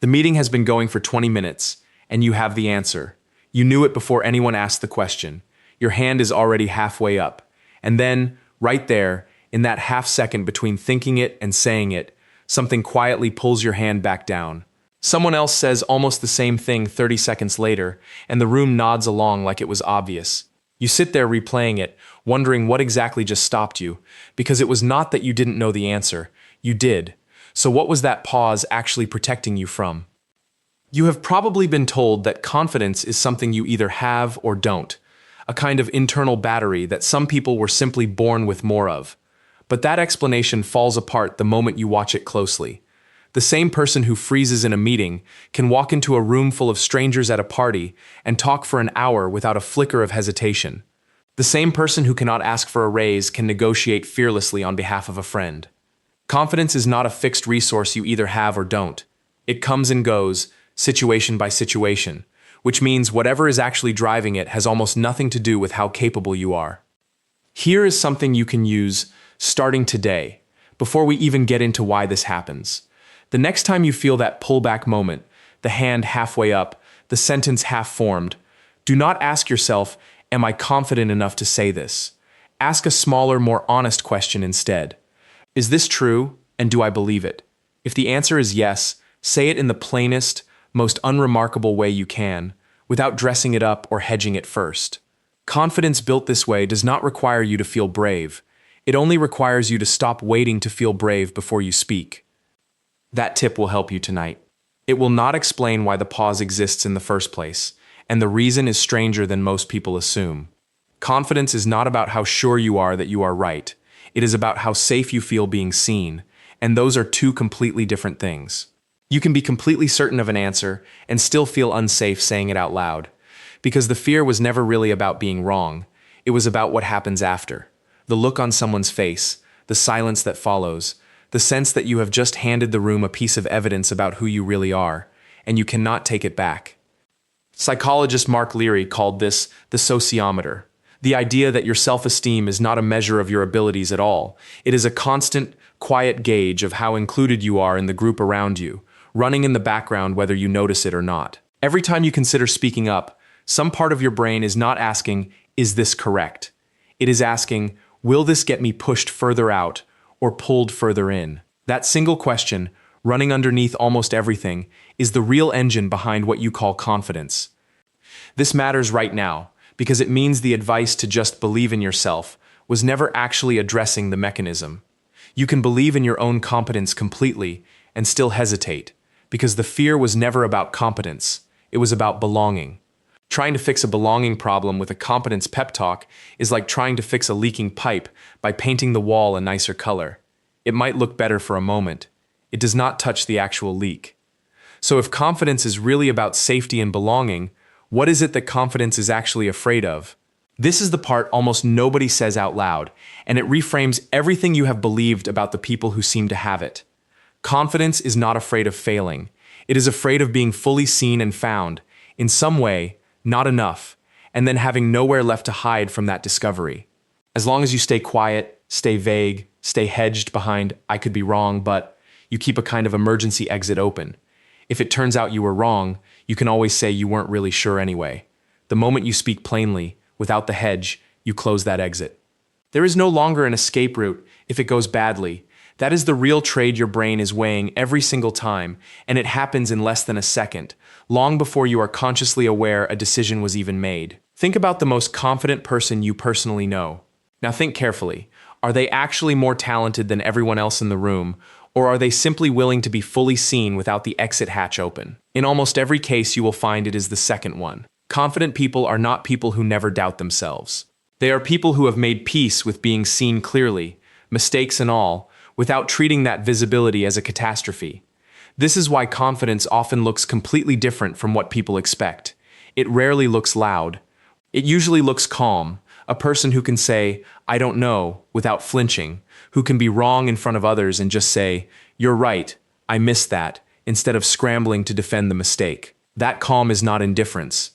The meeting has been going for 20 minutes, and you have the answer. You knew it before anyone asked the question. Your hand is already halfway up. And then, right there, in that half second between thinking it and saying it, something quietly pulls your hand back down. Someone else says almost the same thing 30 seconds later, and the room nods along like it was obvious. You sit there replaying it, wondering what exactly just stopped you, because it was not that you didn't know the answer. You did. So what was that pause actually protecting you from? You have probably been told that confidence is something you either have or don't, a kind of internal battery that some people were simply born with more of. But that explanation falls apart the moment you watch it closely. The same person who freezes in a meeting can walk into a room full of strangers at a party and talk for an hour without a flicker of hesitation. The same person who cannot ask for a raise can negotiate fearlessly on behalf of a friend. Confidence is not a fixed resource you either have or don't. It comes and goes, situation by situation, which means whatever is actually driving it has almost nothing to do with how capable you are. Here is something you can use starting today, before we even get into why this happens. The next time you feel that pullback moment, the hand halfway up, the sentence half formed, do not ask yourself, am I confident enough to say this? Ask a smaller, more honest question instead. Is this true, and do I believe it? If the answer is yes, say it in the plainest, most unremarkable way you can, without dressing it up or hedging it first. Confidence built this way does not require you to feel brave. It only requires you to stop waiting to feel brave before you speak. That tip will help you tonight. It will not explain why the pause exists in the first place, and the reason is stranger than most people assume. Confidence is not about how sure you are that you are right. It is about how safe you feel being seen, and those are two completely different things. You can be completely certain of an answer and still feel unsafe saying it out loud, because the fear was never really about being wrong. It was about what happens after. The look on someone's face, the silence that follows, the sense that you have just handed the room a piece of evidence about who you really are, and you cannot take it back. Psychologist Mark Leary called this the sociometer, the idea that your self-esteem is not a measure of your abilities at all. It is a constant, quiet gauge of how included you are in the group around you, running in the background whether you notice it or not. Every time you consider speaking up, some part of your brain is not asking, is this correct? It is asking, will this get me pushed further out or pulled further in? That single question, running underneath almost everything, is the real engine behind what you call confidence. This matters right now, because it means the advice to just believe in yourself was never actually addressing the mechanism. You can believe in your own competence completely and still hesitate, because the fear was never about competence, it was about belonging. Trying to fix a belonging problem with a competence pep talk is like trying to fix a leaking pipe by painting the wall a nicer color. It might look better for a moment. It does not touch the actual leak. So if confidence is really about safety and belonging, what is it that confidence is actually afraid of? This is the part almost nobody says out loud, and it reframes everything you have believed about the people who seem to have it. Confidence is not afraid of failing. It is afraid of being fully seen and found, in some way, not enough, and then having nowhere left to hide from that discovery. As long as you stay quiet, stay vague, stay hedged behind, I could be wrong, but you keep a kind of emergency exit open. If it turns out you were wrong, you can always say you weren't really sure anyway. The moment you speak plainly, without the hedge, you close that exit. There is no longer an escape route if it goes badly. That is the real trade your brain is weighing every single time, and it happens in less than a second, long before you are consciously aware a decision was even made. Think about the most confident person you personally know. Now think carefully. Are they actually more talented than everyone else in the room, or are they simply willing to be fully seen without the exit hatch open? In almost every case, you will find it is the second one. Confident people are not people who never doubt themselves. They are people who have made peace with being seen clearly, mistakes and all, without treating that visibility as a catastrophe. This is why confidence often looks completely different from what people expect. It rarely looks loud. It usually looks calm, a person who can say, I don't know, without flinching, who can be wrong in front of others and just say, you're right, I missed that, instead of scrambling to defend the mistake. That calm is not indifference.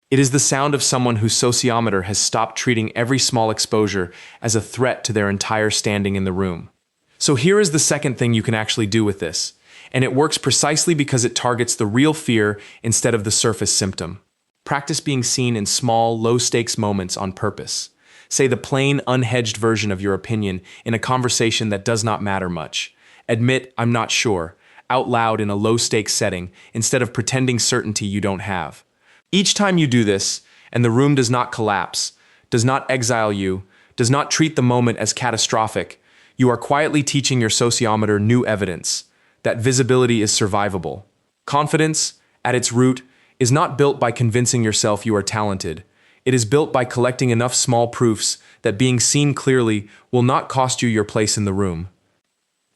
It is the sound of someone whose sociometer has stopped treating every small exposure as a threat to their entire standing in the room. So here is the second thing you can actually do with this. And it works precisely because it targets the real fear instead of the surface symptom. Practice being seen in small, low-stakes moments on purpose. Say the plain, unhedged version of your opinion in a conversation that does not matter much. Admit, "I'm not sure," out loud in a low-stakes setting instead of pretending certainty you don't have. Each time you do this, and the room does not collapse, does not exile you, does not treat the moment as catastrophic, you are quietly teaching your sociometer new evidence that visibility is survivable. Confidence, at its root, is not built by convincing yourself you are talented. It is built by collecting enough small proofs that being seen clearly will not cost you your place in the room.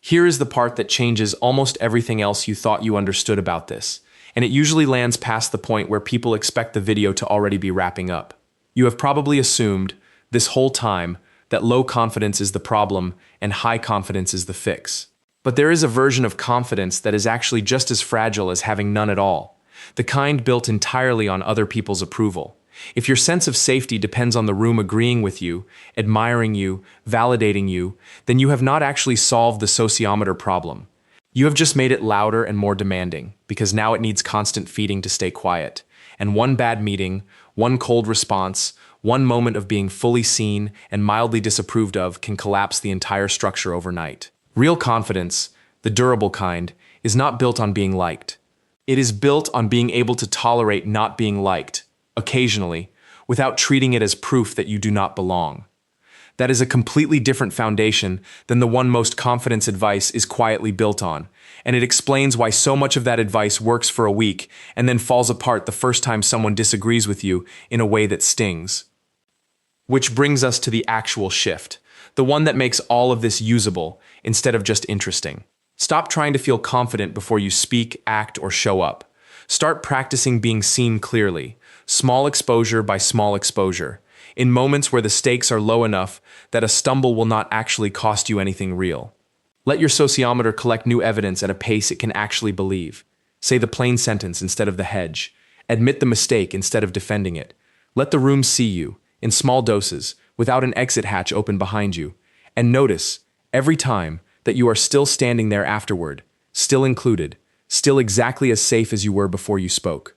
Here is the part that changes almost everything else you thought you understood about this, and it usually lands past the point where people expect the video to already be wrapping up. You have probably assumed, this whole time, that low confidence is the problem and high confidence is the fix. But there is a version of confidence that is actually just as fragile as having none at all, the kind built entirely on other people's approval. If your sense of safety depends on the room agreeing with you, admiring you, validating you, then you have not actually solved the sociometer problem. You have just made it louder and more demanding, because now it needs constant feeding to stay quiet. And one bad meeting, one cold response, one moment of being fully seen and mildly disapproved of can collapse the entire structure overnight. Real confidence, the durable kind, is not built on being liked. It is built on being able to tolerate not being liked, occasionally, without treating it as proof that you do not belong. That is a completely different foundation than the one most confidence advice is quietly built on, and it explains why so much of that advice works for a week and then falls apart the first time someone disagrees with you in a way that stings. Which brings us to the actual shift, the one that makes all of this usable instead of just interesting. Stop trying to feel confident before you speak, act, or show up. Start practicing being seen clearly, small exposure by small exposure, in moments where the stakes are low enough that a stumble will not actually cost you anything real. Let your sociometer collect new evidence at a pace it can actually believe. Say the plain sentence instead of the hedge. Admit the mistake instead of defending it. Let the room see you, in small doses, without an exit hatch open behind you. And notice, every time, that you are still standing there afterward, still included, still exactly as safe as you were before you spoke.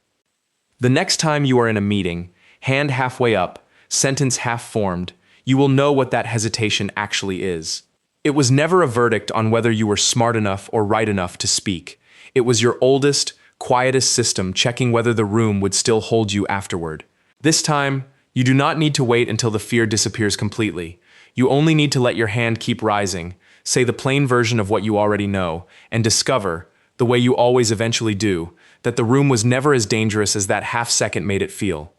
The next time you are in a meeting, hand halfway up, sentence half formed, you will know what that hesitation actually is. It was never a verdict on whether you were smart enough or right enough to speak. It was your oldest, quietest system checking whether the room would still hold you afterward. This time, you do not need to wait until the fear disappears completely. You only need to let your hand keep rising, say the plain version of what you already know, and discover, the way you always eventually do, that the room was never as dangerous as that half second made it feel.